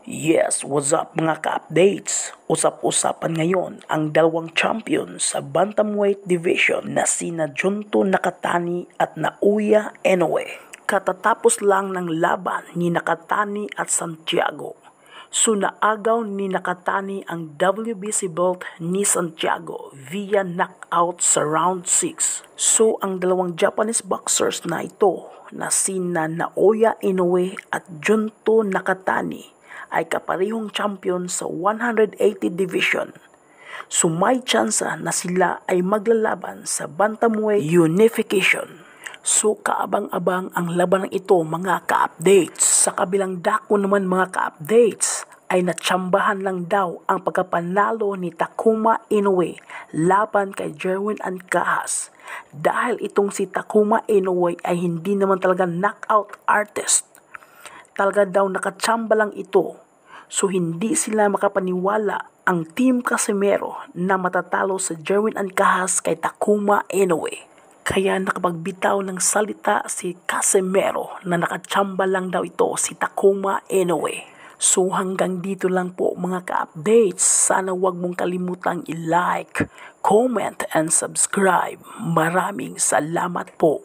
Yes, what's up mga ka-updates? Usap-usapan ngayon ang dalawang champion sa bantamweight division na sina Junto Nakatani at Naoya Inoue. Katatapos lang ng laban ni Nakatani at Santiago. Sunaagaw ni Nakatani ang WBC belt ni Santiago via knockout sa round 6. So ang dalawang Japanese boxers na ito na sina Naoya Inoue at Junto Nakatani ay kaparehong champion sa 180 division. So may tsansa na sila ay maglalaban sa bantamweight unification. So kaabang-abang ang labanang ito mga ka-updates. Sa kabilang dako naman mga ka-updates ay natsambahan lang daw ang pagkapanalo ni Takuma Inoue laban kay Jerwin Ancajas. Dahil itong si Takuma Inoue ay hindi naman talaga knockout artist. Talaga daw nakatsamba lang ito. So hindi sila makapaniwala ang Team Casimero na matatalo sa Jerwin Ancajas kay Takuma Inoue. Kaya nakapagbitaw ng salita si Casimero na nakatsamba lang daw ito si Takuma Inoue. So hanggang dito lang po mga ka-updates. Sana wag mong kalimutang i-like, comment and subscribe. Maraming salamat po.